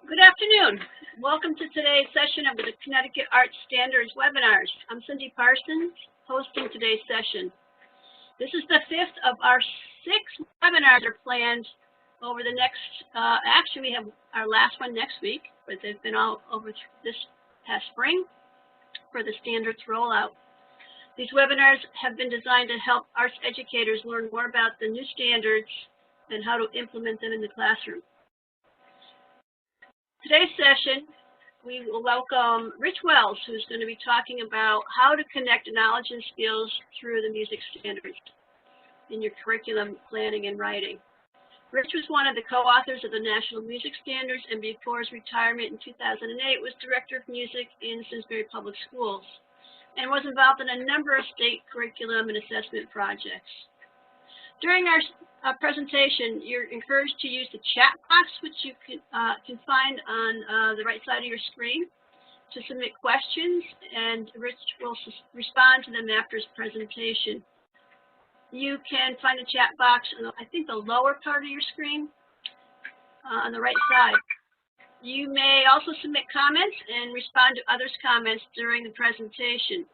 Good afternoon. Welcome to today's session of the Connecticut Art Standards webinars. I'm Cindy Parsons, hosting today's session. This is the fifth of our 6 webinars are planned over the next, actually we have our last one next week, but they've been all over this past spring for the standards rollout. These webinars have been designed to help arts educators learn more about the new standards and how to implement them in the classroom. Today's session, we will welcome Rich Wells, who's going to be talking about how to connect knowledge and skills through the music standards in your curriculum planning and writing. Rich was one of the co-authors of the National Music Standards, and before his retirement in 2008 was Director of Music in Simsbury Public Schools, and was involved in a number of state curriculum and assessment projects. During our presentation, you're encouraged to use the chat box, which you can find on the right side of your screen, to submit questions, and Rich will respond to them after his presentation. You can find the chat box on, I think, the lower part of your screen on the right side. You may also submit comments and respond to others' comments during the presentation.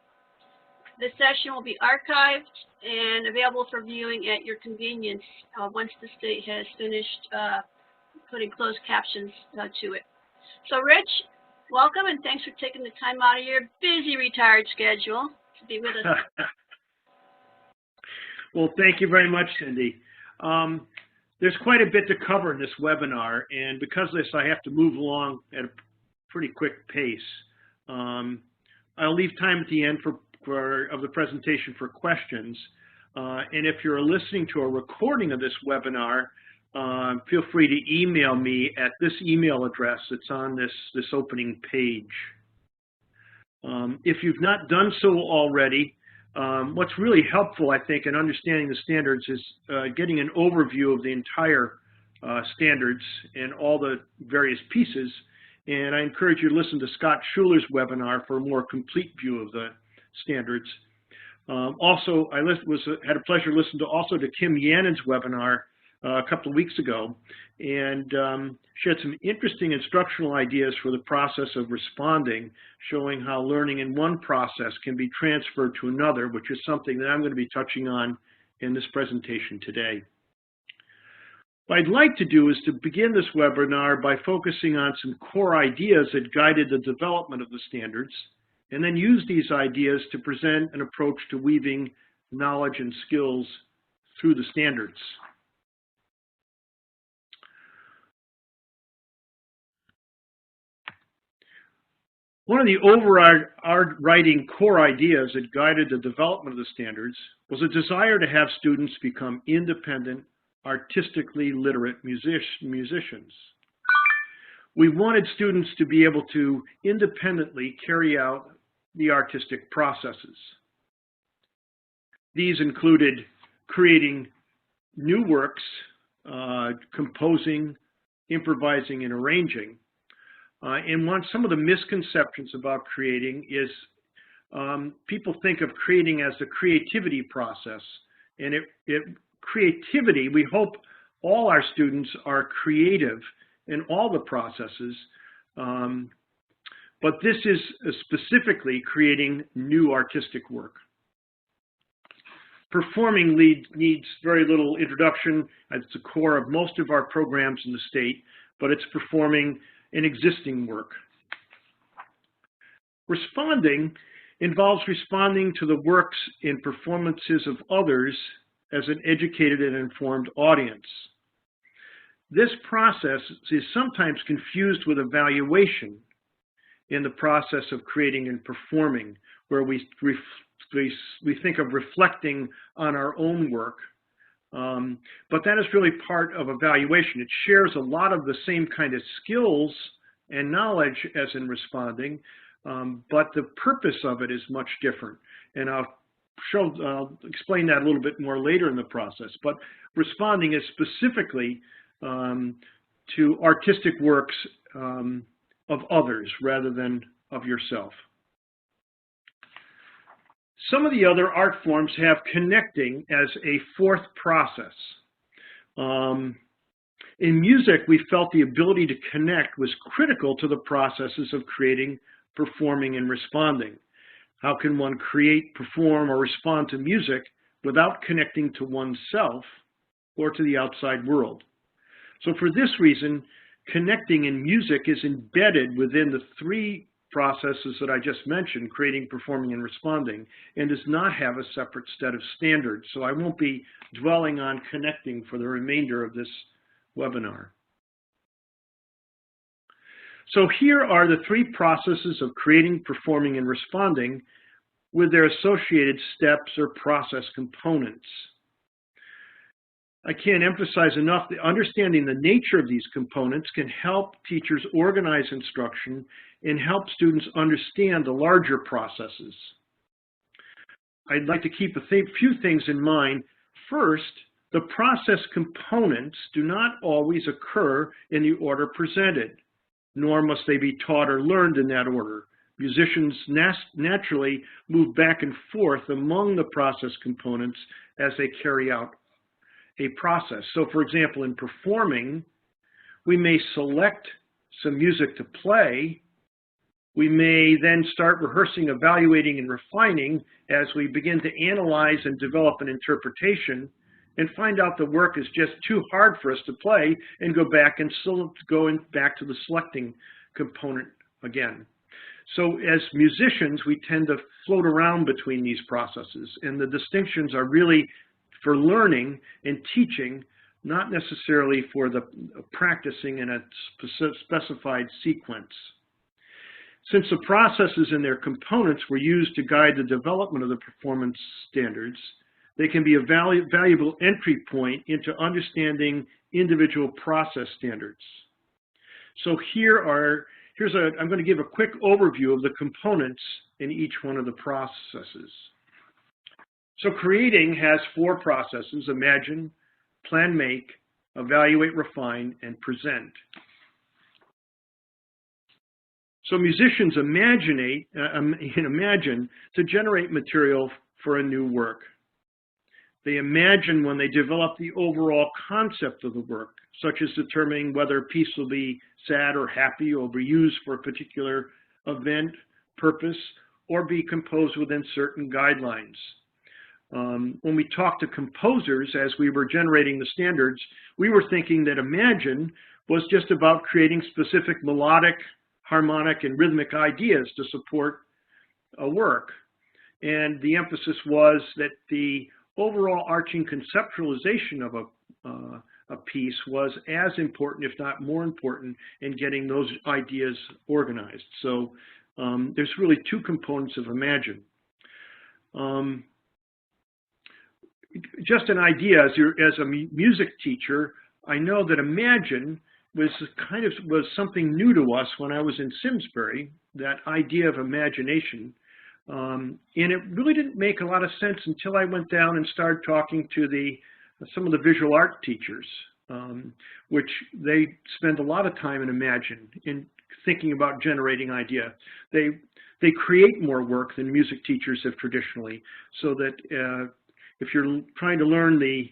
The session will be archived and available for viewing at your convenience once the state has finished putting closed captions to it. So Rich, welcome, and thanks for taking the time out of your busy retired schedule to be with us. Well, thank you very much, Cindy. There's quite a bit to cover in this webinar, and because of this, I have to move along at a pretty quick pace. I'll leave time at the end of the presentation for questions. And if you're listening to a recording of this webinar, feel free to email me at this email address that's on this opening page. If you've not done so already, what's really helpful, I think, in understanding the standards is getting an overview of the entire standards and all the various pieces. And I encourage you to listen to Scott Schuler's webinar for a more complete view of the standards. Also, I had a pleasure to listen to Kim Yannen's webinar a couple of weeks ago, and she had some interesting instructional ideas for the process of responding, showing how learning in one process can be transferred to another, which is something that I'm going to be touching on in this presentation today. What I'd like to do is to begin this webinar by focusing on some core ideas that guided the development of the standards, and then use these ideas to present an approach to weaving knowledge and skills through the standards. One of the overriding core ideas that guided the development of the standards was a desire to have students become independent, artistically literate musicians. We wanted students to be able to independently carry out the artistic processes. These included creating new works, composing, improvising, and arranging. And some of the misconceptions about creating is people think of creating as the creativity process. And creativity, we hope all our students are creative in all the processes, but this is specifically creating new artistic work. Performing needs very little introduction. It's the core of most of our programs in the state, but it's performing an existing work. Responding involves responding to the works and performances of others as an educated and informed audience. This process is sometimes confused with evaluation in the process of creating and performing, where we think of reflecting on our own work. But that is really part of evaluation. It shares a lot of the same kind of skills and knowledge as in responding, but the purpose of it is much different. And I'll explain that a little bit more later in the process. But responding is specifically to artistic works of others rather than of yourself. Some of the other art forms have connecting as a fourth process. In music, we felt the ability to connect was critical to the processes of creating, performing, and responding. How can one create, perform, or respond to music without connecting to oneself or to the outside world? So for this reason, connecting in music is embedded within the three processes that I just mentioned, creating, performing, and responding, and does not have a separate set of standards. So I won't be dwelling on connecting for the remainder of this webinar. So here are the three processes of creating, performing, and responding with their associated steps or process components. I can't emphasize enough that understanding the nature of these components can help teachers organize instruction and help students understand the larger processes. I'd like to keep a few things in mind. First, the process components do not always occur in the order presented, nor must they be taught or learned in that order. Musicians naturally move back and forth among the process components as they carry out a process. So for example, in performing, we may select some music to play. We may then start rehearsing, evaluating, and refining as we begin to analyze and develop an interpretation and find out the work is just too hard for us to play and go back to the selecting component again. So as musicians, we tend to float around between these processes, and the distinctions are really for learning and teaching, not necessarily for the practicing in a specified sequence. Since the processes and their components were used to guide the development of the performance standards, they can be a valuable entry point into understanding individual process standards. So I'm going to give a quick overview of the components in each one of the processes. So creating has four processes: imagine, plan, make, evaluate, refine, and present. So musicians imagine to generate material for a new work. They imagine when they develop the overall concept of the work, such as determining whether a piece will be sad or happy, or be used for a particular event, purpose, or be composed within certain guidelines. When we talked to composers as we were generating the standards, we were thinking that imagine was just about creating specific melodic, harmonic, and rhythmic ideas to support a work. And the emphasis was that the overall arching conceptualization of a piece was as important, if not more important, in getting those ideas organized. So there's really two components of imagine. Just an idea, as a music teacher, I know that imagine was something new to us when I was in Simsbury, that idea of imagination. And it really didn't make a lot of sense until I went down and started talking to some of the visual art teachers, which they spend a lot of time in imagine, in thinking about generating idea. They create more work than music teachers have traditionally, so that if you're trying to learn the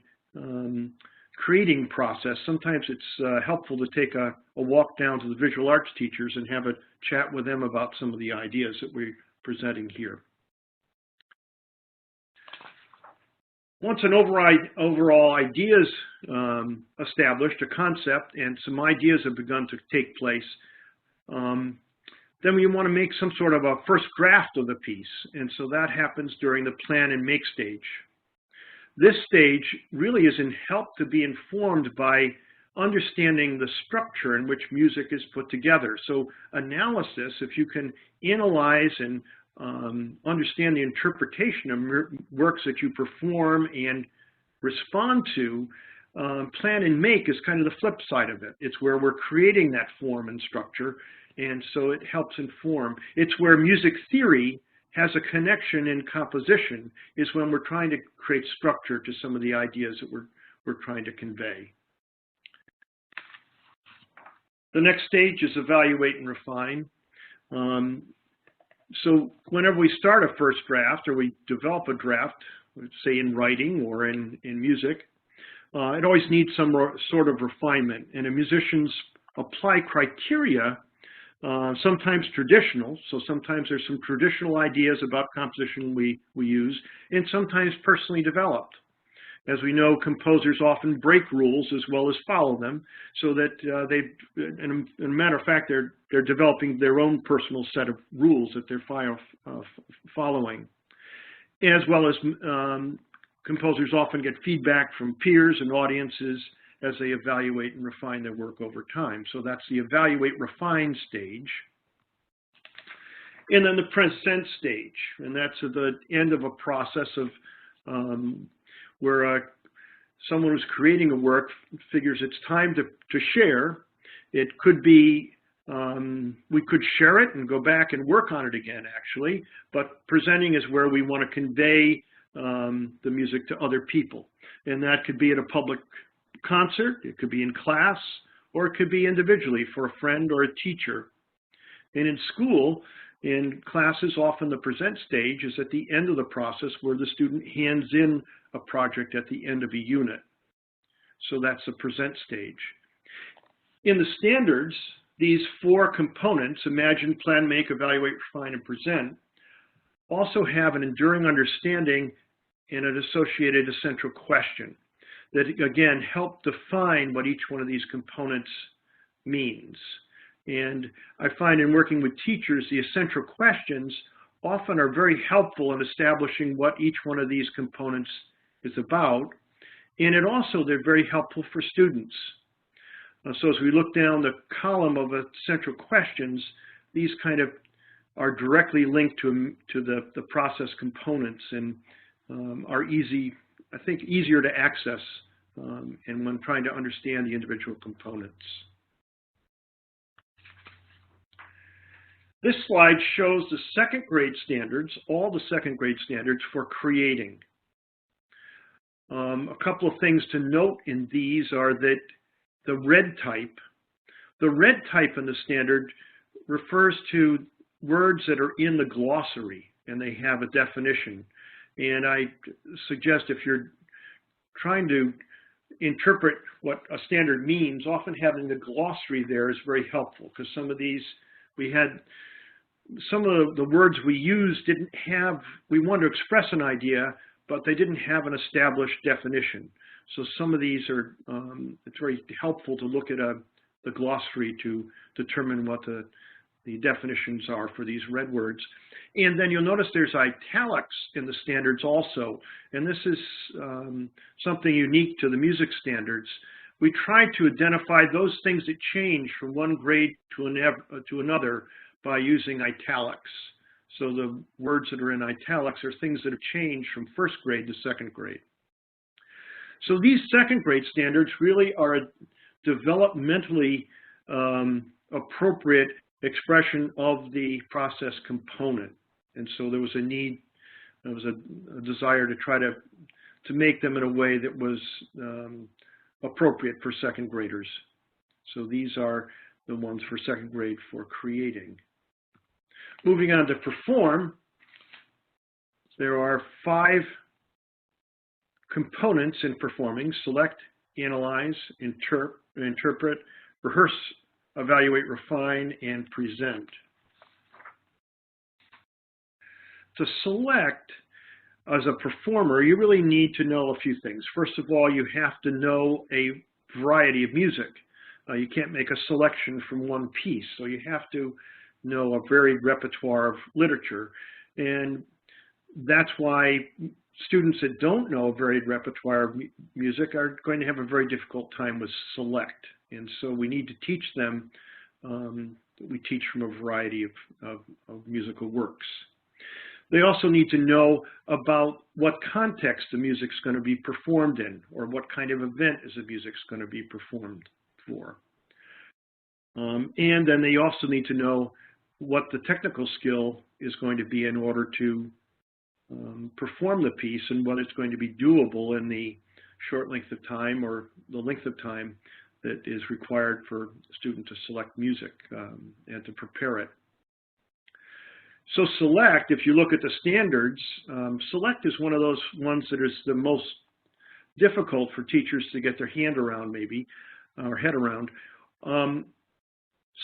creating process, sometimes it's helpful to take a walk down to the visual arts teachers and have a chat with them about some of the ideas that we're presenting here. Once an overall idea is established, a concept, and some ideas have begun to take place, then we want to make some sort of a first draft of the piece. And so that happens during the plan and make stage. This stage really is helped to be informed by understanding the structure in which music is put together. So analysis, if you can analyze and understand the interpretation of works that you perform and respond to, plan and make is kind of the flip side of it. It's where we're creating that form and structure, and so it helps inform. It's where music theory has a connection in composition, is when we're trying to create structure to some of the ideas that we're trying to convey. The next stage is evaluate and refine. So whenever we start a first draft or we develop a draft, say in writing or in music, it always needs some sort of refinement. And musicians apply criteria, sometimes traditional, so sometimes there's some traditional ideas about composition we use, and sometimes personally developed. As we know, composers often break rules as well as follow them, so that in a matter of fact, they're developing their own personal set of rules that they're following. As well as composers often get feedback from peers and audiences as they evaluate and refine their work over time. So that's the evaluate, refine stage. And then the present stage, and that's at the end of a process of where someone who's creating a work figures it's time to share. It could be, we could share it and go back and work on it again, actually, but presenting is where we want to convey the music to other people. And that could be at a public concert, it could be in class, or it could be individually for a friend or a teacher. And in school, in classes, often the present stage is at the end of the process where the student hands in a project at the end of a unit. So that's the present stage. In the standards, these 4 components, imagine, plan, make, evaluate, refine, and present, also have an enduring understanding and an associated essential question that, again, help define what each one of these components means. And I find in working with teachers, the essential questions often are very helpful in establishing what each one of these components is about. And they're very helpful for students. So as we look down the column of essential questions, these kind of are directly linked to the process components and are I think easier to access and when trying to understand the individual components. This slide shows the second grade standards, all the second grade standards for creating. A couple of things to note in these are that the red type in the standard refers to words that are in the glossary and they have a definition. And I suggest if you're trying to interpret what a standard means, often having the glossary there is very helpful, because some of these, some of the words we used didn't have, we wanted to express an idea, but they didn't have an established definition. So some of these are, it's very helpful to look at the glossary to determine what the definitions are for these red words. And then you'll notice there's italics in the standards also. And this is something unique to the music standards. We try to identify those things that change from one grade to another by using italics. So the words that are in italics are things that have changed from first grade to second grade. So these second grade standards really are a developmentally appropriate expression of the process component. And so there was a need, there was a desire to try to make them in a way that was appropriate for second graders. So these are the ones for second grade for creating. Moving on to perform, there are 5 components in performing: select, analyze, interpret, rehearse, evaluate, refine, and present. To select, as a performer, you really need to know a few things. First of all, you have to know a variety of music. You can't make a selection from one piece, so you have to know a varied repertoire of literature. And that's why students that don't know a varied repertoire of music are going to have a very difficult time with select. And so we need to teach them, we teach from a variety of musical works. They also need to know about what context the music's going to be performed in, or what kind of event is the music's going to be performed for. And then they also need to know what the technical skill is going to be in order to perform the piece, and what it's going to be doable in the short length of time or the length of time that is required for a student to select music and to prepare it. So select, if you look at the standards, select is one of those ones that is the most difficult for teachers to get their hand around maybe, or head around,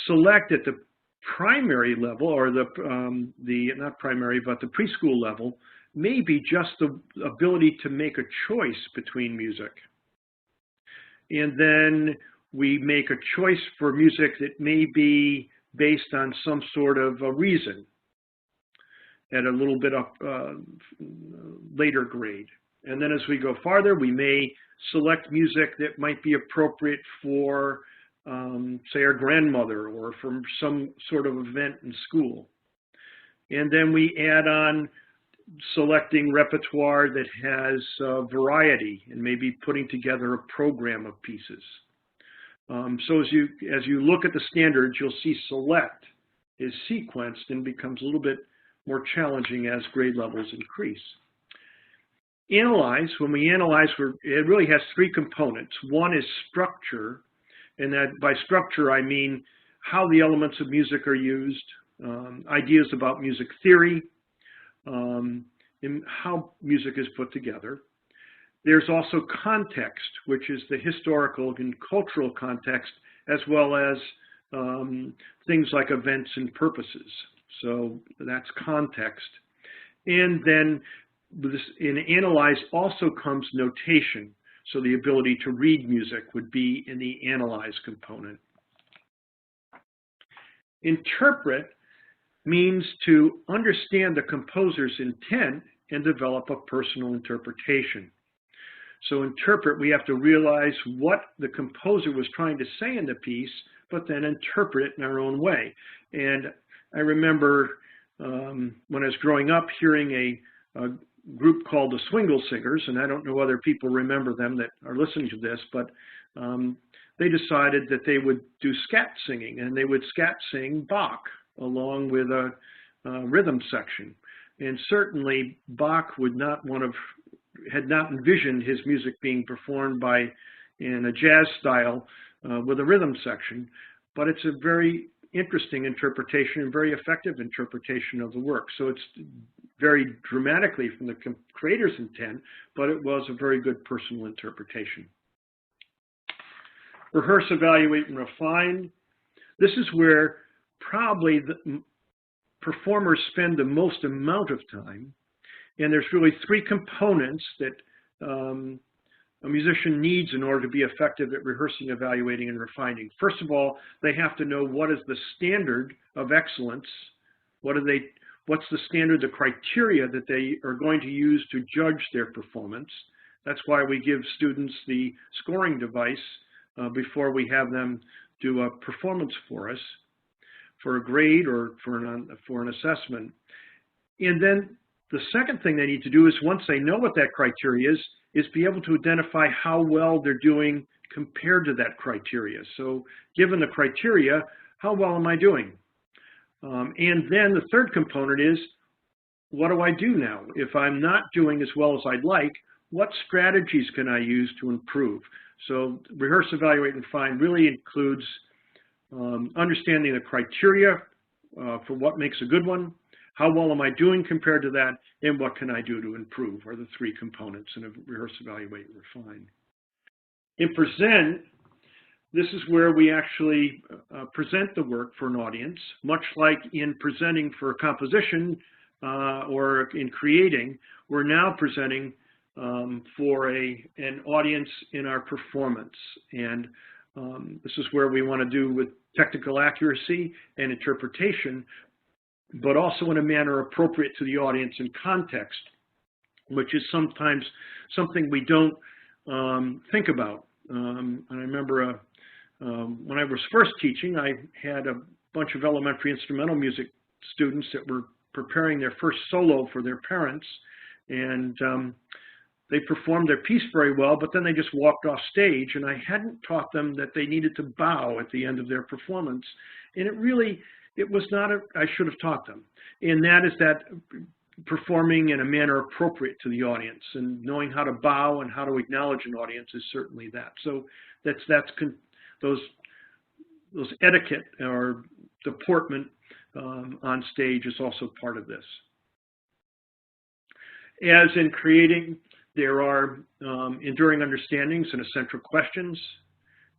select at the primary level, or not primary, but the preschool level, maybe just the ability to make a choice between music. And then we make a choice for music that may be based on some sort of a reason at a little bit up later grade. And then as we go farther, we may select music that might be appropriate for, say, our grandmother, or from some sort of event in school. And then we add on selecting repertoire that has variety, and maybe putting together a program of pieces. So as you look at the standards, you'll see select is sequenced and becomes a little bit more challenging as grade levels increase. Analyze, when we analyze, it really has three components. One is structure, and that by structure I mean how the elements of music are used, ideas about music theory, and how music is put together. There's also context, which is the historical and cultural context, as well as things like events and purposes. So that's context. And then in analyze also comes notation. So the ability to read music would be in the analyze component. Interpret means to understand the composer's intent and develop a personal interpretation. So interpret, we have to realize what the composer was trying to say in the piece, but then interpret it in our own way. And I remember when I was growing up hearing a group called the Swingle Singers, and I don't know whether people remember them that are listening to this, but they decided that they would do scat singing, and they would scat sing Bach along with a rhythm section. And certainly Bach had not envisioned his music being performed in a jazz style with a rhythm section, but it's a very interesting interpretation and very effective interpretation of the work. So it's very dramatically from the creator's intent, but it was a very good personal interpretation. Rehearse, evaluate, and refine. This is where probably the performers spend the most amount of time, and there's really three components that a musician needs in order to be effective at rehearsing, evaluating, and refining. First of all, they have to know what is the standard of excellence. What's the standard, the criteria that they are going to use to judge their performance. That's why we give students the scoring device before we have them do a performance for us, for a grade or for an assessment. And then the second thing they need to do is, once they know what that criteria is be able to identify how well they're doing compared to that criteria. So given the criteria, how well am I doing? And then the third component is, what do I do now? If I'm not doing as well as I'd like, what strategies can I use to improve? So rehearse, evaluate, and refine really includes understanding the criteria for what makes a good one, how well am I doing compared to that, and what can I do to improve are the three components in a rehearse, evaluate, and refine. In present, this is where we actually present the work for an audience, much like in presenting for a composition or in creating, we're now presenting for an audience in our performance. And this is where we want to do with technical accuracy and interpretation, but also in a manner appropriate to the audience and context, which is sometimes something we don't think about. And I remember when I was first teaching, I had a bunch of elementary instrumental music students that were preparing their first solo for their parents, and they performed their piece very well, but then they just walked off stage, and I hadn't taught them that they needed to bow at the end of their performance. And it was not I should have taught them. And that is that performing in a manner appropriate to the audience, and knowing how to bow and how to acknowledge an audience is certainly that. So those etiquette or deportment on stage is also part of this. As in creating, There are enduring understandings and essential questions.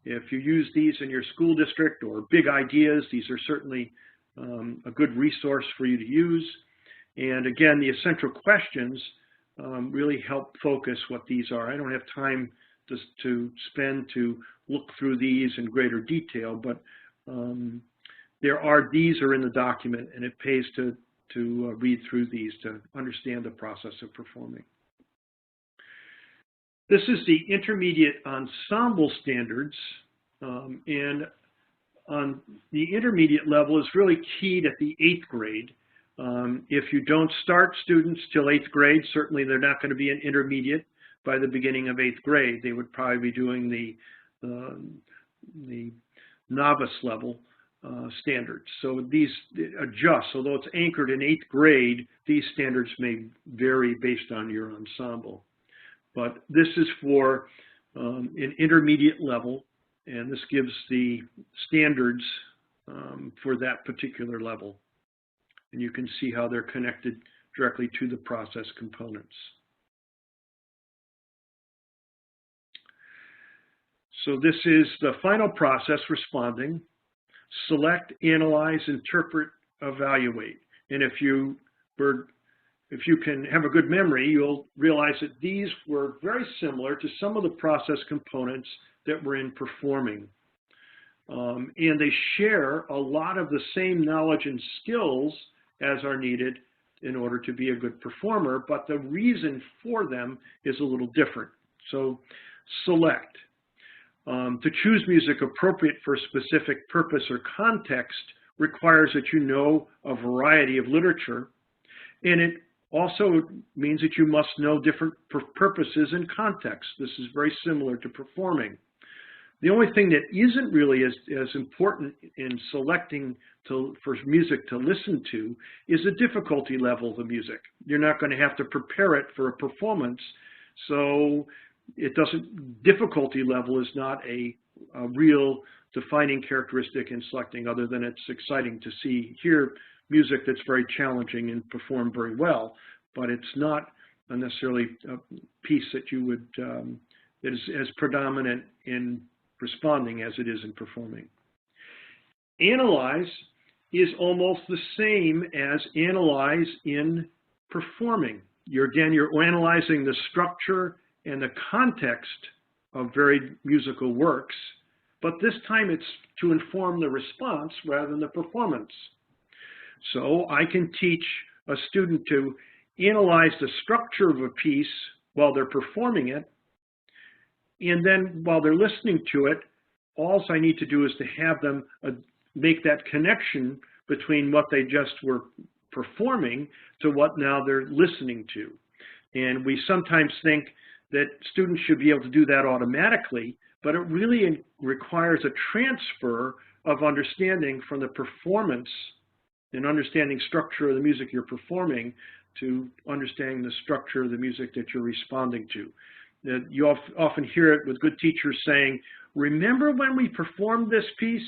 If you use these in your school district or big ideas, these are certainly a good resource for you to use. And again, the essential questions really help focus what these are. I don't have time to spend to look through these in greater detail, but these are in the document, and it pays to read through these to understand the process of performing. This is the intermediate ensemble standards, and on the intermediate level is really keyed at the 8th grade. If you don't start students till 8th grade, certainly they're not going to be an intermediate by the beginning of 8th grade. They would probably be doing the novice level standards. So these adjust. Although it's anchored in 8th grade, these standards may vary based on your ensemble. But this is for an intermediate level, and this gives the standards for that particular level. And you can see how they're connected directly to the process components. So this is the final process, responding. Select, analyze, interpret, evaluate. And if you can have a good memory, you'll realize that these were very similar to some of the process components that were in performing. And they share a lot of the same knowledge and skills as are needed in order to be a good performer, but the reason for them is a little different. So select. To choose music appropriate for a specific purpose or context requires that you know a variety of literature, and it also means that you must know different purposes and contexts. This is very similar to performing. The only thing that isn't really as important in selecting for music to listen to is the difficulty level of the music. You're not going to have to prepare it for a performance, so difficulty level is not a real defining characteristic in selecting, other than it's exciting to hear music that's very challenging and performed very well, but it's not necessarily a piece that you would, that is as predominant in responding as it is in performing. Analyze is almost the same as analyze in performing. You're analyzing the structure and the context of varied musical works, but this time it's to inform the response rather than the performance. So I can teach a student to analyze the structure of a piece while they're performing it, and then while they're listening to it, all I need to do is to have them make that connection between what they just were performing to what now they're listening to. And we sometimes think that students should be able to do that automatically, but it really requires a transfer of understanding from the performance and understanding structure of the music you're performing to understanding the structure of the music that you're responding to. You often hear it with good teachers saying, remember when we performed this piece?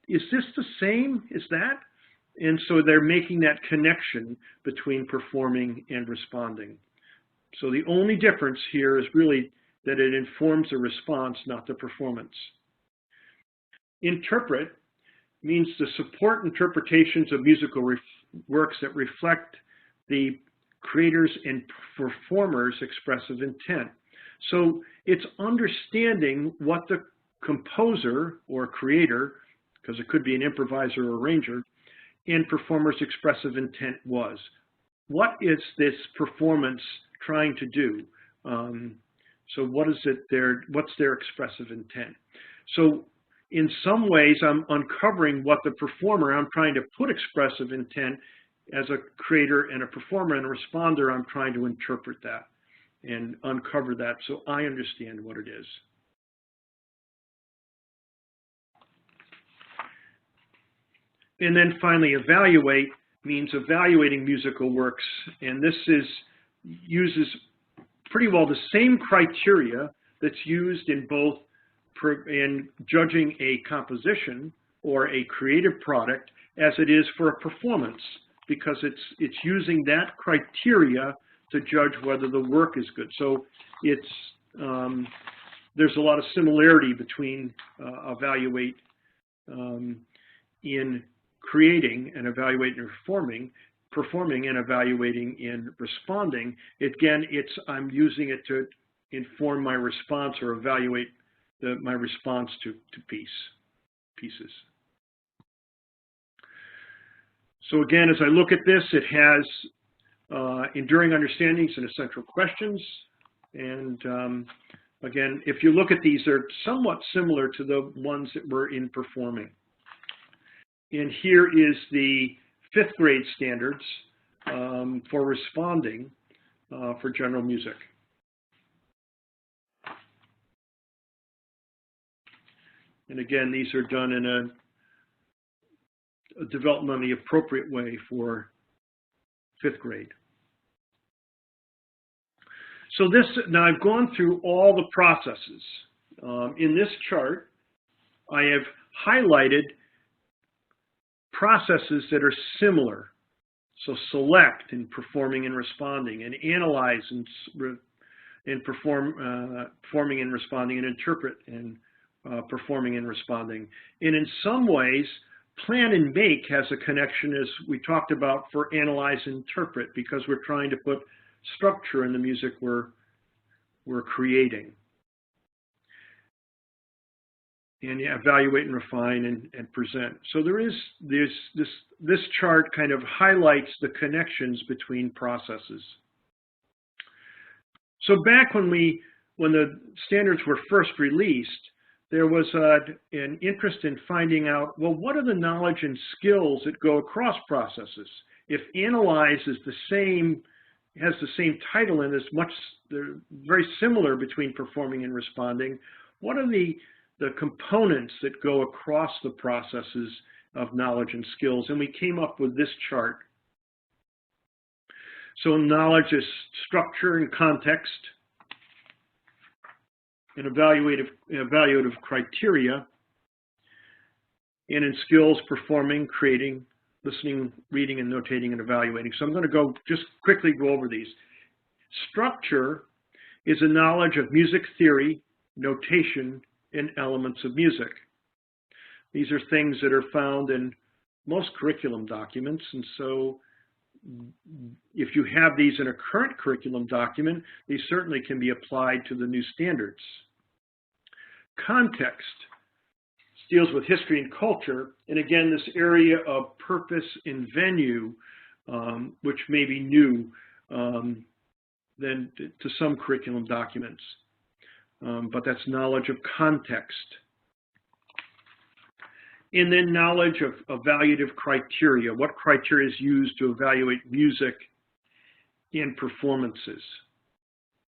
Is this the same as that? And so they're making that connection between performing and responding. So the only difference here is really that it informs the response, not the performance. Interpret means to support interpretations of musical works that reflect the creator's and performer's expressive intent. So it's understanding what the composer or creator, because it could be an improviser or arranger, and performer's expressive intent was. What is this performance trying to do? So what is it what's their expressive intent? So in some ways, I'm uncovering what the performer, I'm trying to put expressive intent as a creator and a performer, and a responder, I'm trying to interpret that and uncover that so I understand what it is. And then finally, evaluate means evaluating musical works, and this uses pretty well the same criteria that's used in both in judging a composition or a creative product as it is for a performance, because it's using that criteria to judge whether the work is good. So it's there's a lot of similarity between evaluate in creating and evaluate in performing and evaluating in responding. Again, I'm using it to inform my response or evaluate my response to pieces. So again, as I look at this, it has enduring understandings and essential questions. And again, if you look at these, they're somewhat similar to the ones that were in performing. And here is the 5th grade standards for responding for general music. And again, these are done in a developmentally appropriate way for 5th grade. So now I've gone through all the processes. In this chart, I have highlighted processes that are similar. So select in performing and responding, and analyze and performing and responding, and interpret and performing and responding. And in some ways, plan and make has a connection, as we talked about, for analyze and interpret, because we're trying to put structure in the music we're creating. And evaluate and refine and present. So this chart kind of highlights the connections between processes. So back when the standards were first released, there was an interest in finding out, well, what are the knowledge and skills that go across processes? If analyze is has the same title and they're very similar between performing and responding, what are the components that go across the processes of knowledge and skills? And we came up with this chart. So knowledge is structure and context, and evaluative criteria, and in skills, performing, creating, listening, reading, and notating, and evaluating. So I'm going to just quickly go over these. Structure is a knowledge of music theory, notation, and elements of music. These are things that are found in most curriculum documents, and so if you have these in a current curriculum document, these certainly can be applied to the new standards. Context deals with history and culture, and again, this area of purpose and venue, which may be new than to some curriculum documents, but that's knowledge of context. And then knowledge of evaluative criteria. What criteria is used to evaluate music and performances?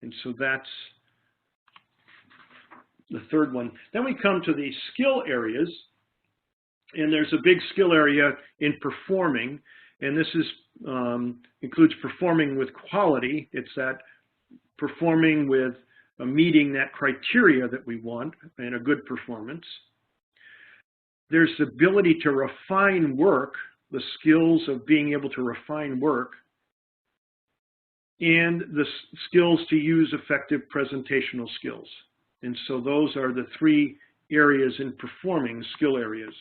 And so that's the third one. Then we come to the skill areas, and there's a big skill area in performing, and this includes performing with quality. It's that performing with meeting that criteria that we want and a good performance. There's the ability to refine work, the skills of being able to refine work, and the skills to use effective presentational skills. And so those are the 3 areas in performing, skill areas.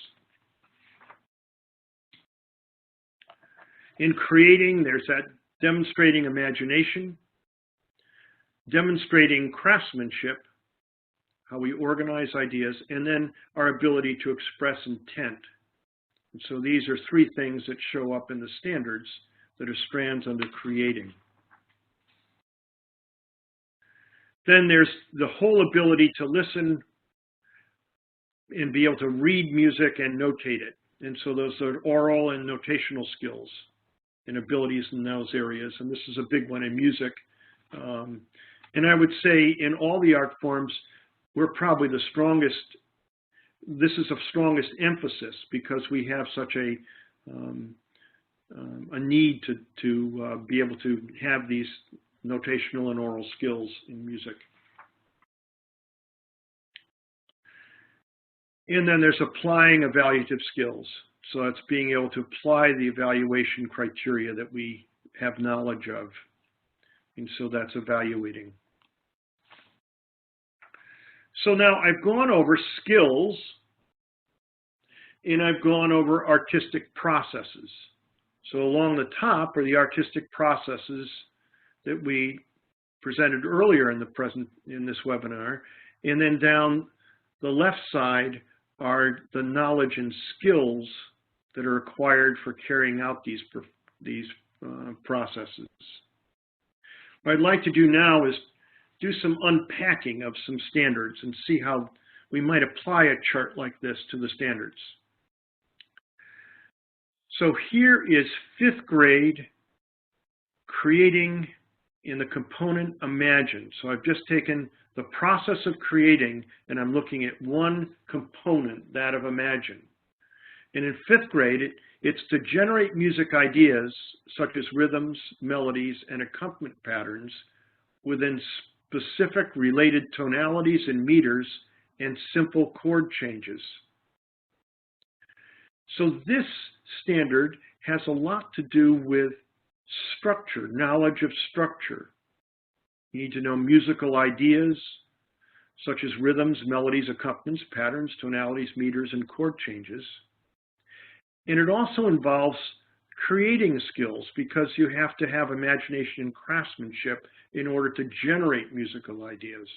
In creating, there's that demonstrating imagination, demonstrating craftsmanship, how we organize ideas, and then our ability to express intent. And so these are 3 things that show up in the standards that are strands under creating. Then there's the whole ability to listen and be able to read music and notate it. And so those are oral and notational skills and abilities in those areas. And this is a big one in music. And I would say in all the art forms, we're probably the strongest. This is of strongest emphasis because we have such a need to be able to have these notational and oral skills in music. And then there's applying evaluative skills. So it's being able to apply the evaluation criteria that we have knowledge of. And so that's evaluating. So now I've gone over skills and I've gone over artistic processes. So along the top are the artistic processes that we presented earlier in this webinar, and then down the left side are the knowledge and skills that are required for carrying out these processes. What I'd like to do now is do some unpacking of some standards and see how we might apply a chart like this to the standards. So here is 5th grade creating in the component Imagine. So I've just taken the process of creating and I'm looking at one component, that of Imagine. And in 5th grade, it's to generate music ideas such as rhythms, melodies, and accompaniment patterns within specific related tonalities and meters and simple chord changes. So this standard has a lot to do with structure, knowledge of structure. You need to know musical ideas such as rhythms, melodies, accompaniments, patterns, tonalities, meters, and chord changes. And it also involves creating skills because you have to have imagination and craftsmanship in order to generate musical ideas.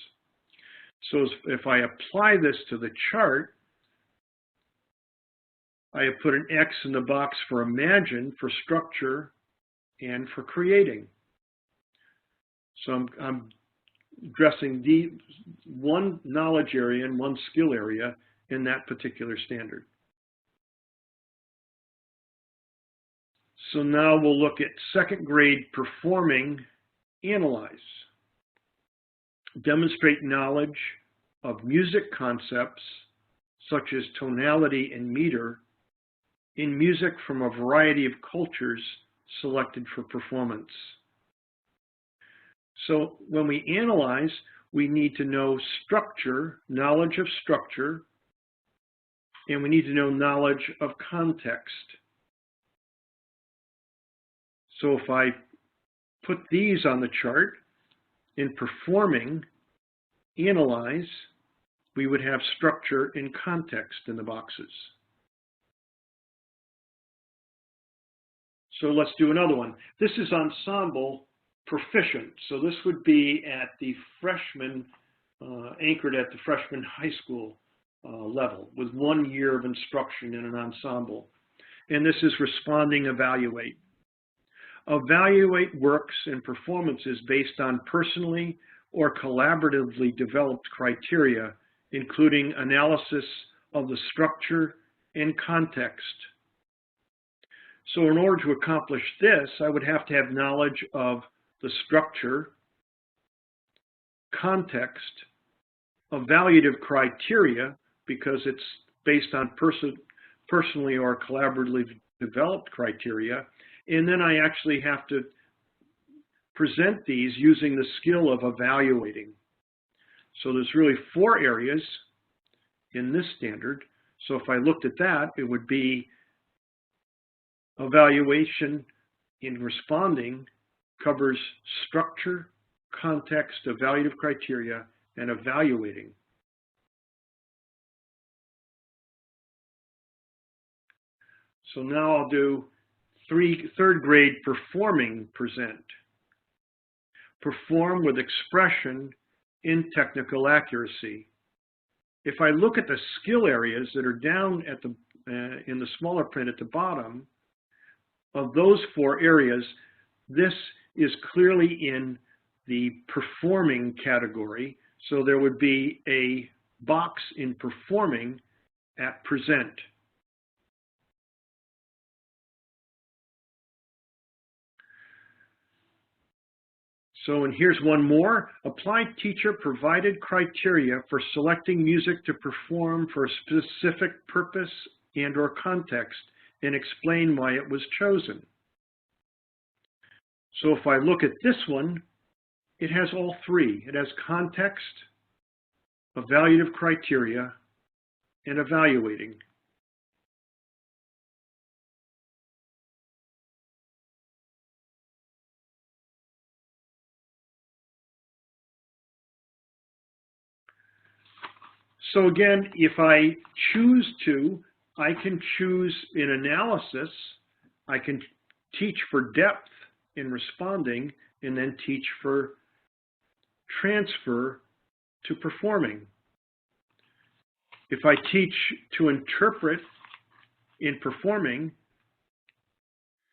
So if I apply this to the chart, I have put an X in the box for Imagine, for structure, and for creating. So I'm addressing the one knowledge area and one skill area in that particular standard. So now we'll look at 2nd grade performing, analyze. Demonstrate knowledge of music concepts such as tonality and meter in music from a variety of cultures selected for performance. So when we analyze, we need to know structure, knowledge of structure, and we need to know knowledge of context. So if I put these on the chart, in performing, analyze, we would have structure and context in the boxes. So let's do another one. This is ensemble proficient. So this would be at the freshman, anchored at the freshman high school level with 1 year of instruction in an ensemble. And this is responding, evaluate. Evaluate works and performances based on personally or collaboratively developed criteria, including analysis of the structure and context. So in order to accomplish this, I would have to have knowledge of the structure, context, evaluative criteria, because it's based on personally or collaboratively developed criteria, and then I actually have to present these using the skill of evaluating. So there's really 4 areas in this standard. So if I looked at that, it would be evaluation in responding covers structure, context, evaluative criteria, and evaluating. So now I'll do 3rd grade performing, present. Perform with expression in technical accuracy. If I look at the skill areas that are down at the in the smaller print at the bottom, of those 4 areas, this is clearly in the performing category. So there would be a box in performing at present. So, and here's one more. Applied teacher provided criteria for selecting music to perform for a specific purpose and or context, and explain why it was chosen. So if I look at this one, it has all 3. It has context, evaluative criteria, and evaluating. So again, if I choose to, I can choose in analysis, I can teach for depth in responding, and then teach for transfer to performing. If I teach to interpret in performing,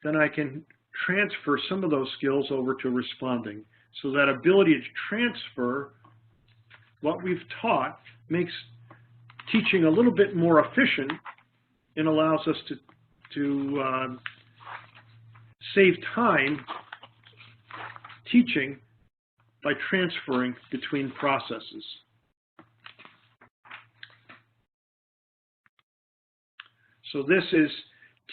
then I can transfer some of those skills over to responding. So that ability to transfer what we've taught makes teaching a little bit more efficient and allows us to save time teaching by transferring between processes. So this is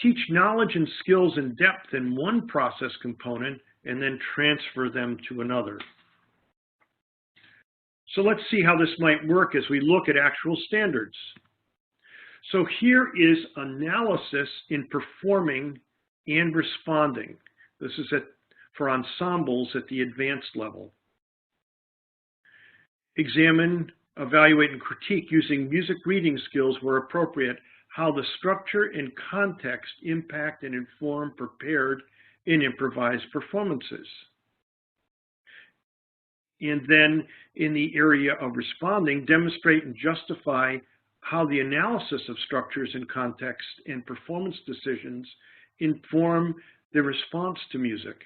teach knowledge and skills in depth in one process component and then transfer them to another. So let's see how this might work as we look at actual standards. So here is analysis in performing and responding. This is for ensembles at the advanced level. Examine, evaluate, and critique using music reading skills where appropriate how the structure and context impact and inform prepared and improvised performances. And then in the area of responding, demonstrate and justify how the analysis of structures and context and performance decisions inform the response to music.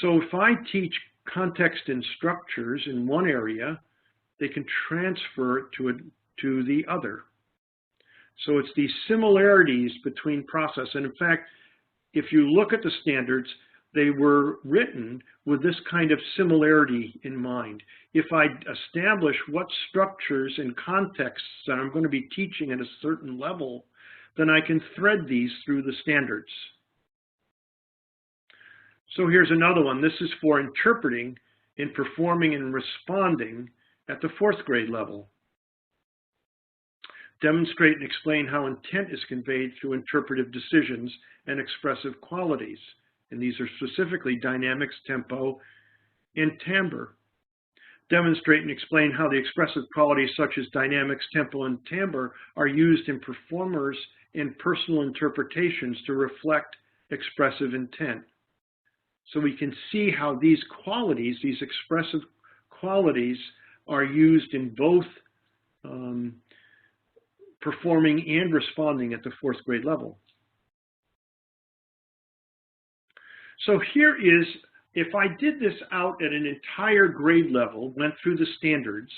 So if I teach context and structures in one area, they can transfer to the other. So it's these similarities between process. And in fact, if you look at the standards, they were written with this kind of similarity in mind. If I establish what structures and contexts that I'm going to be teaching at a certain level, then I can thread these through the standards. So here's another one. This is for interpreting and performing and responding at the 4th grade level. Demonstrate and explain how intent is conveyed through interpretive decisions and expressive qualities. And these are specifically dynamics, tempo, and timbre. Demonstrate and explain how the expressive qualities such as dynamics, tempo, and timbre are used in performers and personal interpretations to reflect expressive intent. So we can see how these qualities, these expressive qualities, are used in both performing and responding at the 4th grade level. So here is, if I did this out at an entire grade level, went through the standards,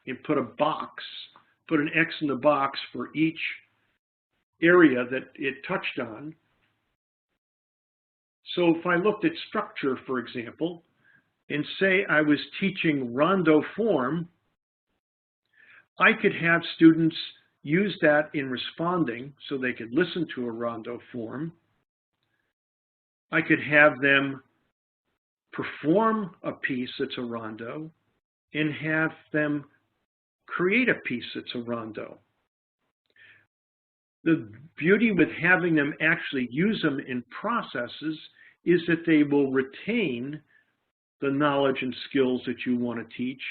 and put a box, put an X in the box for each area that it touched on. So if I looked at structure, for example, and say I was teaching rondo form, I could have students use that in responding so they could listen to a rondo form. I could have them perform a piece that's a rondo and have them create a piece that's a rondo. The beauty with having them actually use them in processes is that they will retain the knowledge and skills that you want to teach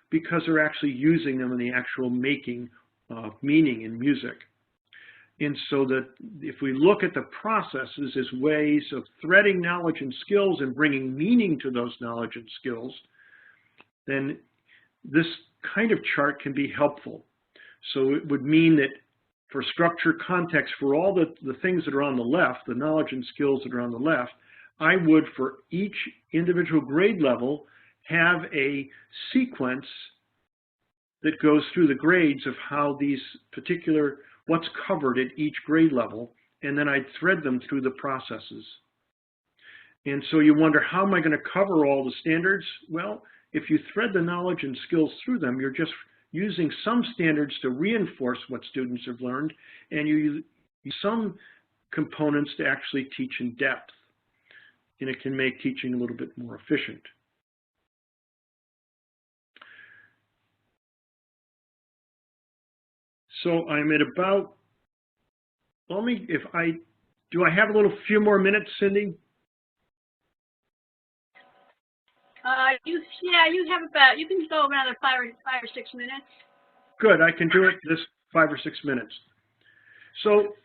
because they're actually using them in the actual making of meaning in music. And so that if we look at the processes as ways of threading knowledge and skills and bringing meaning to those knowledge and skills, then this kind of chart can be helpful. So it would mean that for structure, context, for all the things that are on the left, the knowledge and skills that are on the left, I would, for each individual grade level, have a sequence that goes through the grades of how these particular, what's covered at each grade level, and then I'd thread them through the processes. And so you wonder, how am I going to cover all the standards? Well, if you thread the knowledge and skills through them, you're just using some standards to reinforce what students have learned, and you use some components to actually teach in depth. And it can make teaching a little bit more efficient. So I'm at about, do I have a few more minutes, Cindy? Yeah, you have about, you can go around 5 or 6 minutes. good, I can do it this 5 or 6 minutes. So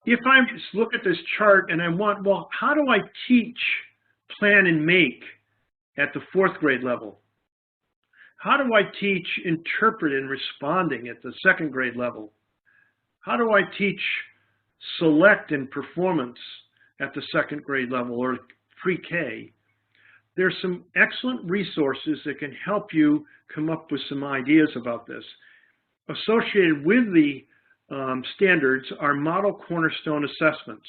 if I look at this chart and I want, well, how do I teach, plan, and make at the 4th grade level? How do I teach, interpret, and responding at the 2nd grade level? How do I teach select and performance at the 2nd grade level or pre-K? There's some excellent resources that can help you come up with some ideas about this. Associated with the standards are model cornerstone assessments.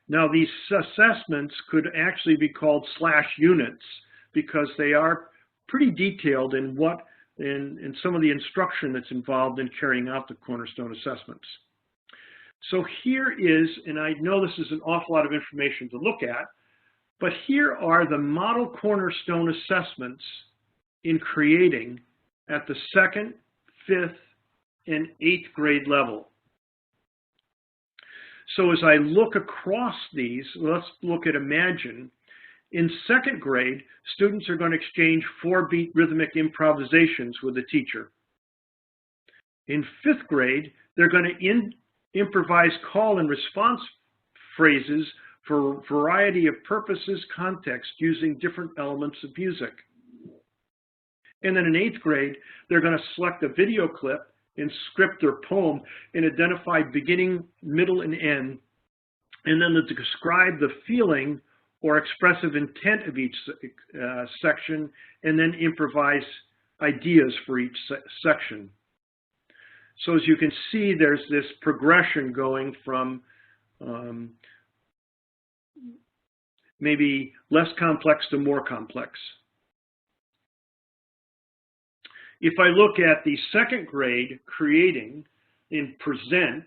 Now, these assessments could actually be called /units because they are pretty detailed in some of the instruction that's involved in carrying out the cornerstone assessments. So here is, and I know this is an awful lot of information to look at, but here are the model cornerstone assessments in creating at the 2nd, 5th, and 8th grade level. So as I look across these, let's look at Imagine. In 2nd grade, students are going to exchange 4-beat rhythmic improvisations with a teacher. In 5th grade, they're going to improvise call and response phrases for a variety of purposes, context, using different elements of music. And then in 8th grade, they're going to select a video clip and script their poem and identify beginning, middle, and end, and then to describe the feeling or expressive intent of each section, and then improvise ideas for each section. So as you can see, there's this progression going from maybe less complex to more complex. If I look at the 2nd grade creating and present,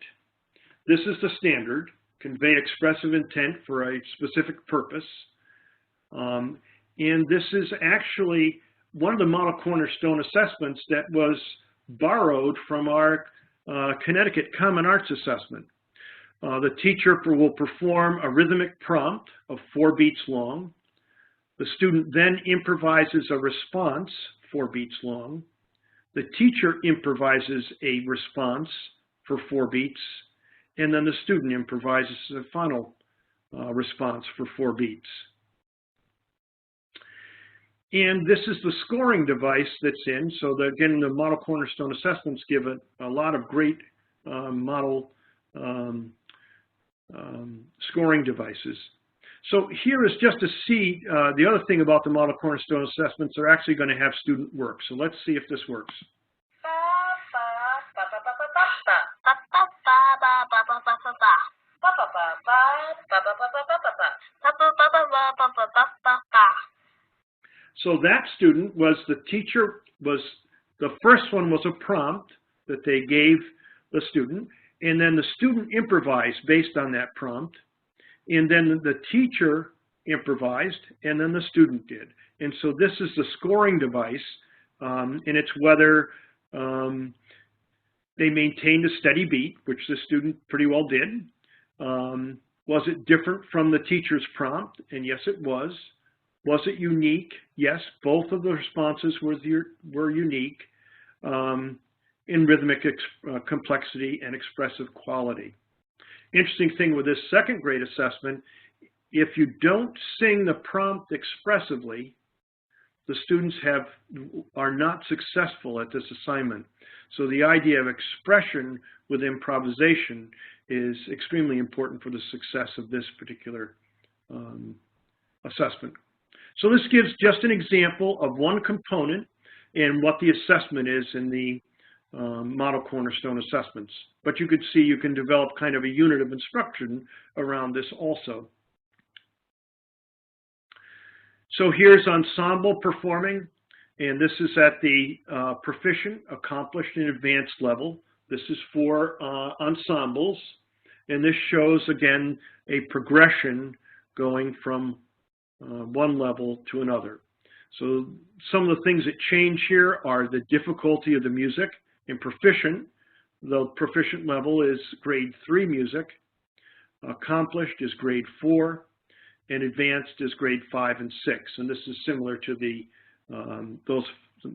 this is the standard, convey expressive intent for a specific purpose. And this is actually one of the model cornerstone assessments that was borrowed from our Connecticut Common Arts assessment. The teacher will perform a rhythmic prompt of 4 beats long. The student then improvises a response 4 beats long. The teacher improvises a response for 4 beats, and then the student improvises a final response for 4 beats. And this is the scoring device that's in. So that, again, the model cornerstone assessments give a lot of great model scoring devices. So here is just to see the other thing about the model cornerstone assessments, they're actually going to have student work. So let's see if this works. So that student was, the teacher was, the first one was a prompt that they gave the student, and then the student improvised based on that prompt, and then the teacher improvised, and then the student did. And so this is the scoring device, and it's whether they maintained a steady beat, which the student pretty well did. Was it different from the teacher's prompt? And yes, it was. Was it unique? Yes, both of the responses were unique in rhythmic complexity and expressive quality. Interesting thing with this 2nd grade assessment, if you don't sing the prompt expressively, the students are not successful at this assignment. So the idea of expression with improvisation is extremely important for the success of this particular assessment. So this gives just an example of one component and what the assessment is in the model cornerstone assessments. But you could see you can develop kind of a unit of instruction around this also. So here's ensemble performing, and this is at the proficient, accomplished, and advanced level. This is for ensembles, and this shows, again, a progression going from one level to another. So some of the things that change here are the difficulty of the music. In proficient, the proficient level is grade 3 music, accomplished is grade 4, and advanced is grade 5 and 6. And this is similar to the those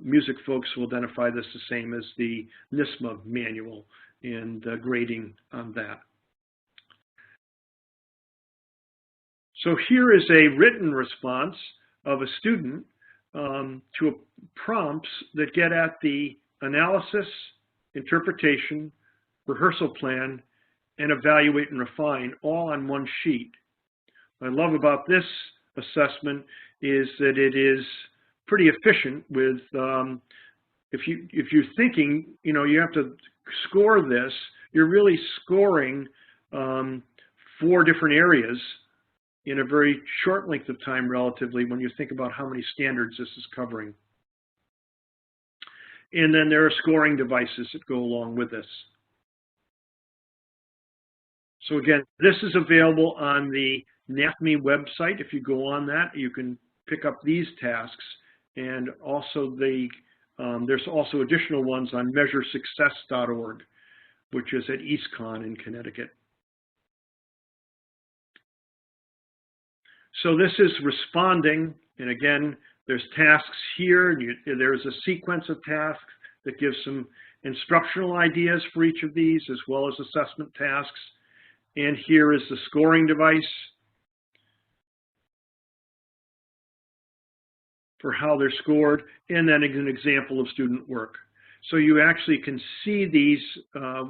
music folks will identify this the same as the NISMA manual and grading on that. So here is a written response of a student to prompts that get at the analysis, interpretation, rehearsal plan, and evaluate and refine all on one sheet. What I love about this assessment is that it is pretty efficient with, if you're thinking, you have to score this, you're really scoring 4 different areas in a very short length of time relatively when you think about how many standards this is covering. And then there are scoring devices that go along with this. So again, this is available on the NAFME website. If you go on that, you can pick up these tasks, and also there's also additional ones on measuresuccess.org, which is at EastCon in Connecticut. So this is responding, and again, there's tasks here. There's a sequence of tasks that gives some instructional ideas for each of these, as well as assessment tasks. And here is the scoring device for how they're scored, and then an example of student work. So you actually can see these,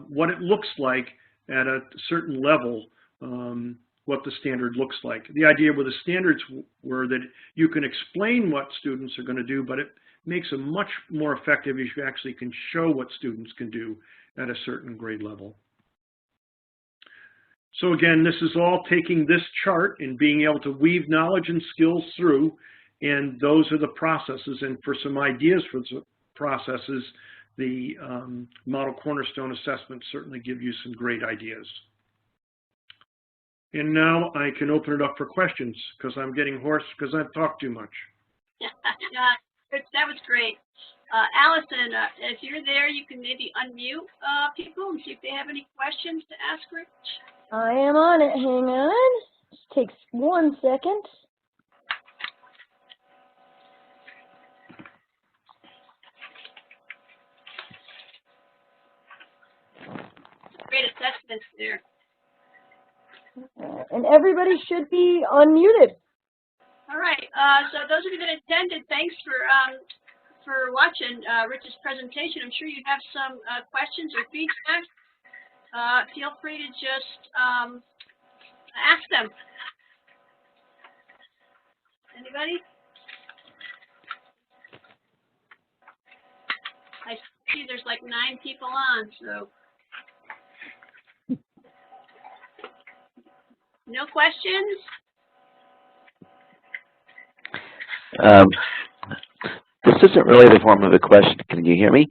what it looks like at a certain level, what the standard looks like. The idea with the standards were that you can explain what students are going to do, but it makes them much more effective if you actually can show what students can do at a certain grade level. So again, this is all taking this chart and being able to weave knowledge and skills through, and those are the processes. And for some ideas for the processes, the Model Cornerstone assessments certainly give you some great ideas. And now I can open it up for questions because I'm getting hoarse because I've talked too much. That was great. Allison, if you're there, you can maybe unmute people and see if they have any questions to ask Rich. I am on it. Hang on. Just takes 1 second. Great assessments there. And everybody should be unmuted. All right. So those of you that attended, thanks for watching Rich's presentation. I'm sure you have some questions or feedback. Feel free to just ask them. Anybody? I see there's like 9 people on, so. No questions? This isn't really the form of a question. Can you hear me?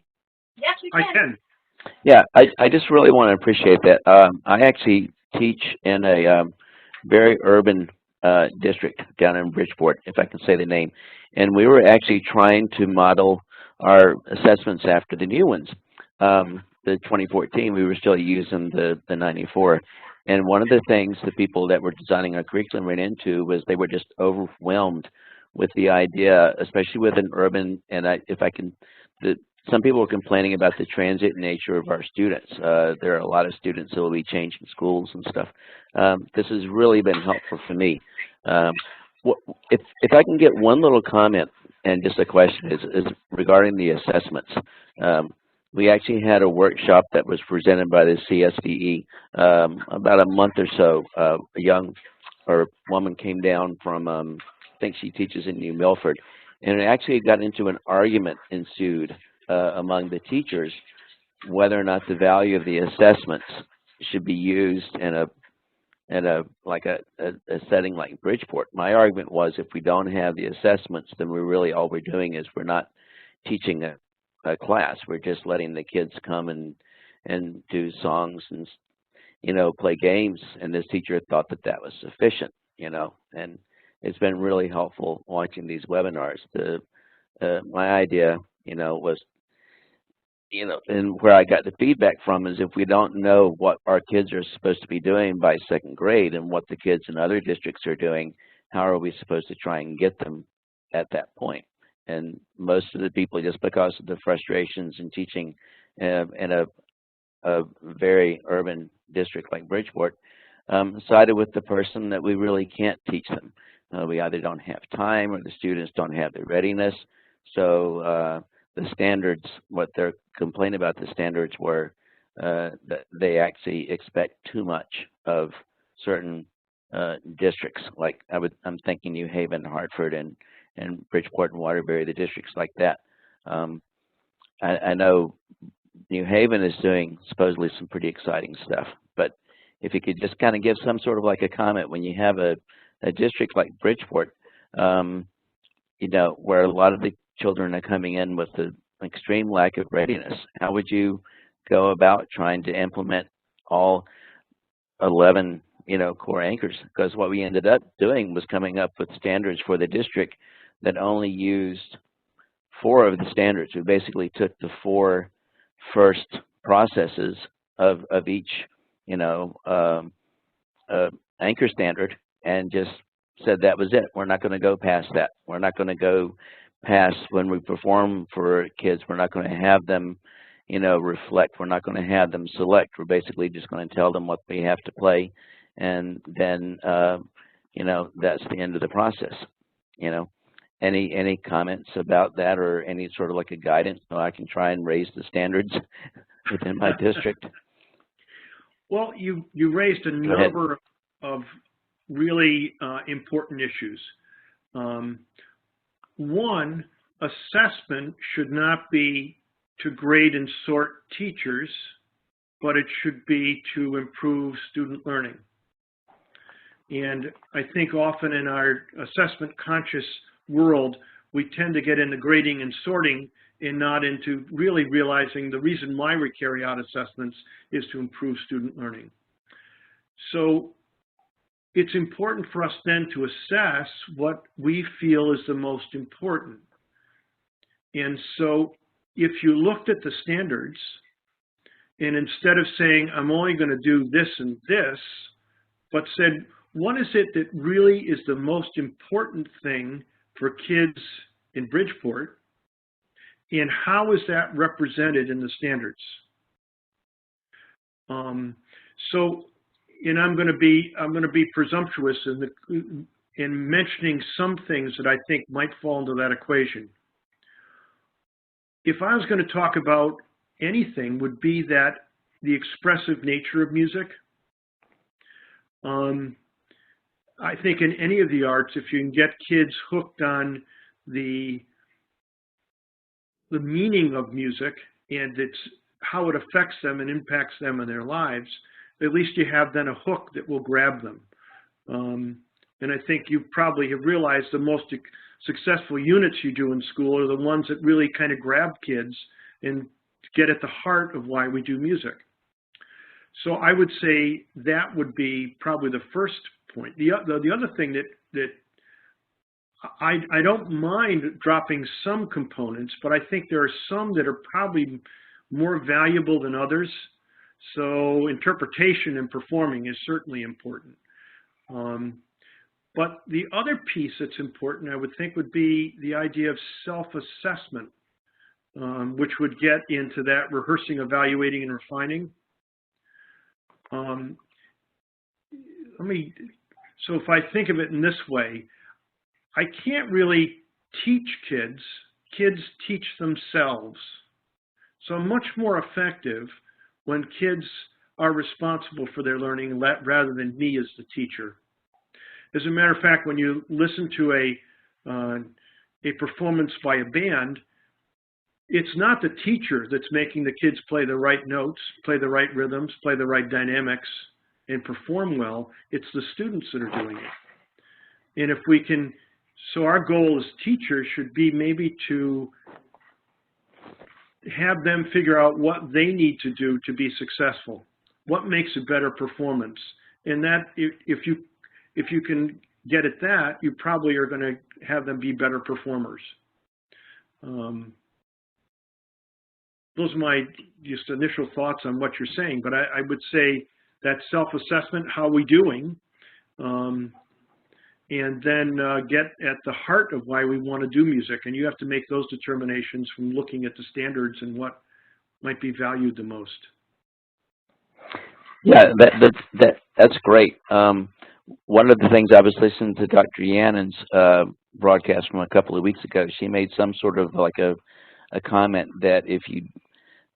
Yes, we can. I can. Yeah, I just really want to appreciate that. I actually teach in a very urban district down in Bridgeport, if I can say the name. And we were actually trying to model our assessments after the new ones. The 2014, we were still using the 94. And one of the things the people that were designing our curriculum ran into was they were just overwhelmed with the idea, especially with an urban, and some people were complaining about the transit nature of our students. There are a lot of students that will be changing schools and stuff. This has really been helpful for me. If I can get one little comment and just a question is regarding the assessments. We actually had a workshop that was presented by the CSVE about a month or so. A young woman came down from, I think she teaches in New Milford, and it actually got into an argument ensued among the teachers whether or not the value of the assessments should be used in a setting like Bridgeport. My argument was if we don't have the assessments, then all we're doing is we're not teaching a class. We're just letting the kids come and do songs and play games. And this teacher thought that was sufficient, and it's been really helpful watching these webinars. My idea, was, and where I got the feedback from is if we don't know what our kids are supposed to be doing by 2nd grade and what the kids in other districts are doing, how are we supposed to try and get them at that point? and most of the people, just because of the frustrations in teaching in a very urban district like Bridgeport, sided with the person that we really can't teach them. We either don't have time or the students don't have the readiness. So the standards, what they're complaining about the standards were that they actually expect too much of certain districts. Like I'm thinking New Haven, Hartford, and Bridgeport and Waterbury, the districts like that. I know New Haven is doing supposedly some pretty exciting stuff, but if you could just kind of give some sort of like a comment when you have a district like Bridgeport, you know, where a lot of the children are coming in with an extreme lack of readiness, how would you go about trying to implement all 11, you know, core anchors? Because what we ended up doing was coming up with standards for the district that only used 4 of the standards. We basically took the 4 first processes of each, you know, anchor standard and just said that was it. We're not going to go past that. We're not going to go past when we perform for kids. We're not going to have them, you know, reflect. We're not going to have them select. We're basically just going to tell them what they have to play, and then, you know, that's the end of the process. You know, any comments about that, or any sort of like a guidance so I can try and raise the standards within my district? Well, you raised a number of really important issues. One, assessment should not be to grade and sort teachers, but it should be to improve student learning. And I think often in our assessment conscious world, we tend to get into grading and sorting and not into really realizing the reason why we carry out assessments is to improve student learning. So it's important for us then to assess what we feel is the most important. And so if you looked at the standards, and instead of saying, I'm only going to do this and this, but said, what is it that really is the most important thing for kids in Bridgeport, and how is that represented in the standards? And I'm going to be presumptuous in mentioning some things that I think might fall into that equation. If I was going to talk about anything, would be that the expressive nature of music. I think in any of the arts, if you can get kids hooked on the meaning of music and how it affects them and impacts them in their lives, at least you have then a hook that will grab them. And I think you probably have realized the most successful units you do in school are the ones that really kind of grab kids and get at the heart of why we do music. So I would say that would be probably the first point. The other thing that I don't mind dropping some components, but I think there are some that are probably more valuable than others. So interpretation and performing is certainly important. But the other piece that's important, I would think, would be the idea of self-assessment, which would get into that rehearsing, evaluating, and refining. So if I think of it in this way, I can't really teach kids. Kids teach themselves. So I'm much more effective when kids are responsible for their learning rather than me as the teacher. As a matter of fact, when you listen to a performance by a band, it's not the teacher that's making the kids play the right notes, play the right rhythms, play the right dynamics, and perform well. It's the students that are doing it. And if we can, so our goal as teachers should be maybe to have them figure out what they need to do to be successful. What makes a better performance? And that, if you can get at that, you probably are going to have them be better performers. Those are my just initial thoughts on what you're saying, but I would say that self-assessment, how are we doing? and then get at the heart of why we want to do music. And you have to make those determinations from looking at the standards and what might be valued the most. Yeah, that's great. One of the things I was listening to Dr. Yannen's broadcast from a couple of weeks ago, she made some sort of like a comment that if you,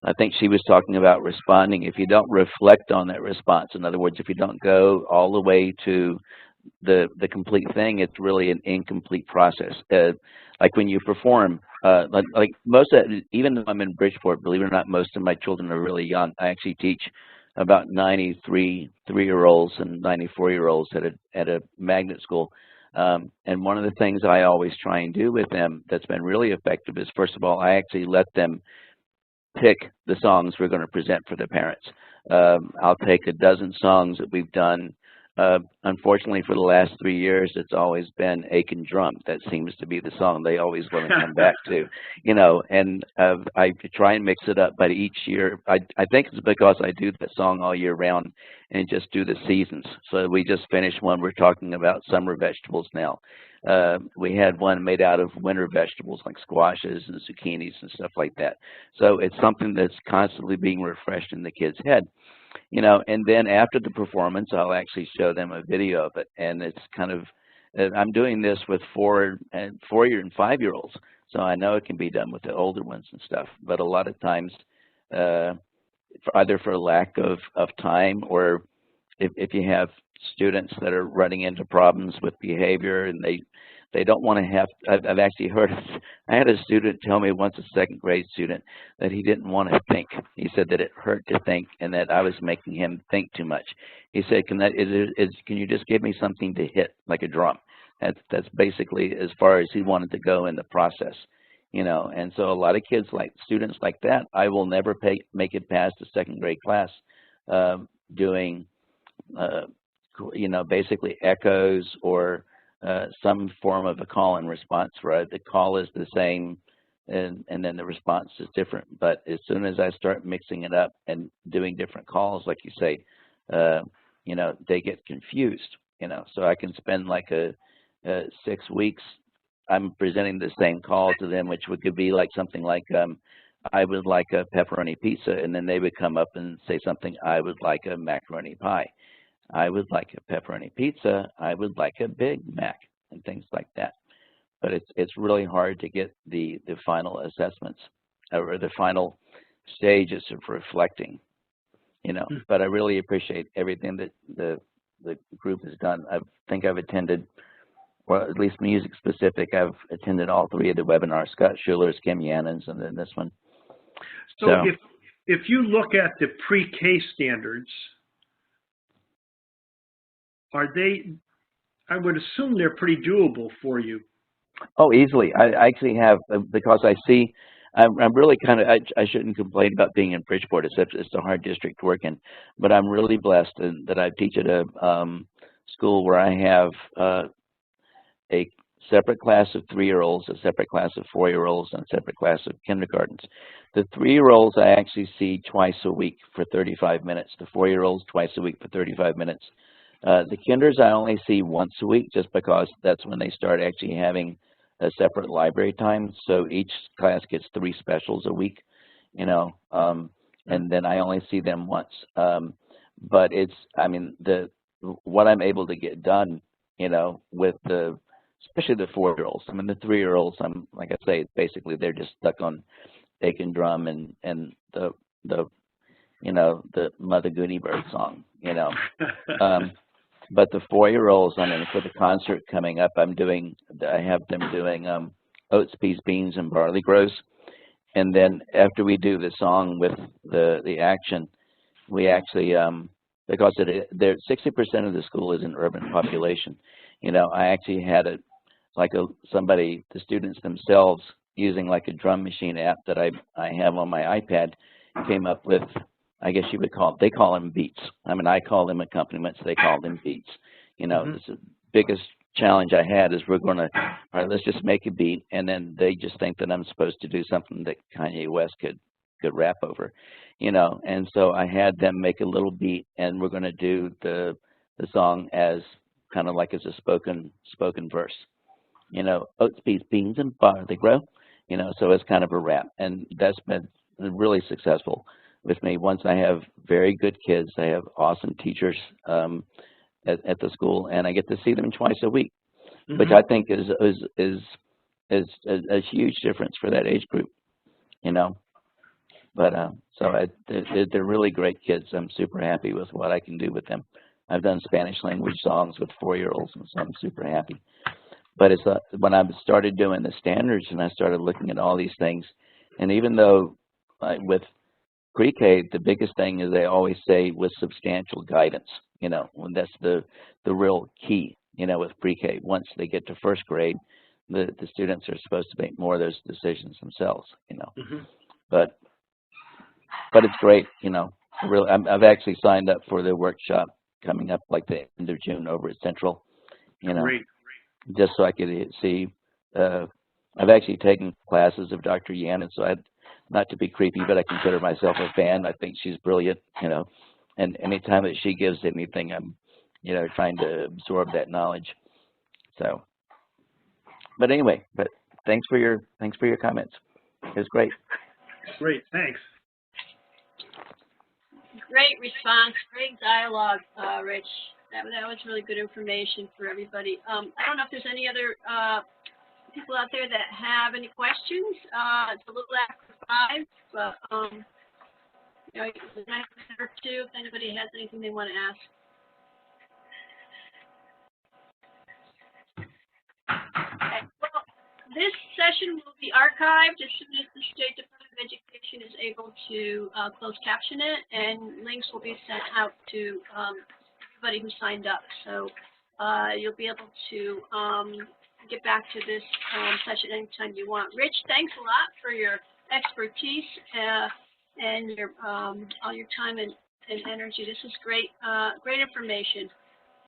I think she was talking about responding, if you don't reflect on that response, in other words, if you don't go all the way to the complete thing, it's really an incomplete process. Like when you perform, like most of, even though I'm in Bridgeport, believe it or not, most of my children are really young. I actually teach about 93 3-year-olds and 94-year-olds at a magnet school. And one of the things I always try and do with them that's been really effective is, first of all, I actually let them pick the songs we're going to present for the parents. I'll take a dozen songs that we've done. Unfortunately, for the last 3 years, it's always been Aiken Drum. That seems to be the song they always want to come back to, you know, and I try and mix it up, but each year, I think it's because I do that song all year round and just do the seasons. So we just finished one, we're talking about summer vegetables now. We had one made out of winter vegetables like squashes and zucchinis and stuff like that. So it's something that's constantly being refreshed in the kids' head. You know, and then after the performance, I'll actually show them a video of it, and it's kind of, I'm doing this with 4-year and 5-year-olds, so I know it can be done with the older ones and stuff, but a lot of times, either for lack of time, or if you have students that are running into problems with behavior and they don't want to have, I've actually heard, I had a student tell me once, a second grade student, that he didn't want to think. He said that it hurt to think and that I was making him think too much. He said, can you just give me something to hit, like a drum? That's basically as far as he wanted to go in the process, you know. And so a lot of kids, like students like that, I will never make it past the second grade class doing, you know, basically echoes or some form of a call and response, right? The call is the same and then the response is different. But as soon as I start mixing it up and doing different calls, like you say, you know, they get confused, you know. So I can spend like 6 weeks, I'm presenting the same call to them, which could be like something like, I would like a pepperoni pizza, and then they would come up and say something, I would like a macaroni pie. I would like a pepperoni pizza, I would like a Big Mac, and things like that. But it's really hard to get the final assessments or the final stages of reflecting, you know. But I really appreciate everything that the group has done. I think I've attended, well, at least music specific, I've attended all 3 of the webinars, Scott Schuler's, Kim Yannen's, and then this one. So if you look at the pre-K standards, are they, I would assume they're pretty doable for you. Oh, easily. I actually have, because I see, I'm really kind of, I shouldn't complain about being in Bridgeport, except it's a hard district to work in, but I'm really blessed that I teach at a school where I have a separate class of 3-year-olds, a separate class of 4-year-olds, and a separate class of kindergartens. The 3-year-olds I actually see twice a week for 35 minutes. The 4-year-olds twice a week for 35 minutes. The kinders I only see once a week, just because that's when they start actually having a separate library time. So each class gets 3 specials a week, you know, and then I only see them once. But it's, I mean, what I'm able to get done, you know, with especially the 4-year-olds. I mean, the 3-year-olds, I'm, like I say, basically they're just stuck on Aiken Drum and the you know, the Mother Goody Bird song, you know. But the 4-year-olds, I mean, for the concert coming up, I have them doing oats, peas, beans, and barley grows. And then after we do the song with the action, we actually, because 60% of the school is an urban population, you know, I actually had the students themselves using like a drum machine app that I have on my iPad, came up with, I guess you would they call them beats. I mean, I call them accompaniments, they call them beats. You know, the biggest challenge I had is we're going to, all right, let's just make a beat, and then they just think that I'm supposed to do something that Kanye West could rap over, you know. And so I had them make a little beat, and we're going to do the song as kind of like as a spoken verse. You know, oats, peas, beans, and barley grow. You know, so it's kind of a rap, and that's been really successful with me. Once I have very good kids, I have awesome teachers at the school, and I get to see them twice a week, which I think is a huge difference for that age group. You know, but they're really great kids. I'm super happy with what I can do with them. I've done Spanish language songs with 4-year-olds, and so I'm super happy. But it's when I started doing the standards and I started looking at all these things, and even though with pre-K, the biggest thing is they always say with substantial guidance, you know, when that's the real key, you know, with pre-K. Once they get to first grade, the students are supposed to make more of those decisions themselves, you know. But it's great, you know. Really, I've actually signed up for the workshop coming up like the end of June over at Central, you know. Great. Just so I could see. I've actually taken classes of Dr. Yannon, so not to be creepy, but I consider myself a fan. I think she's brilliant, you know, and anytime that she gives anything, I'm, you know, trying to absorb that knowledge. So, but anyway, but thanks for your comments. It was great. Great, thanks. Great response, great dialogue, Rich. That was really good information for everybody. I don't know if there's any other people out there that have any questions. It's a little after 5, but you know, the next minute or two, if anybody has anything they want to ask. Okay. Well, this session will be archived as soon as the State Department of Education is able to close caption it, and links will be sent out to everybody who signed up. So you'll be able to get back to this session anytime you want. Rich, thanks a lot for your expertise and your all your time and energy. This is great, great information.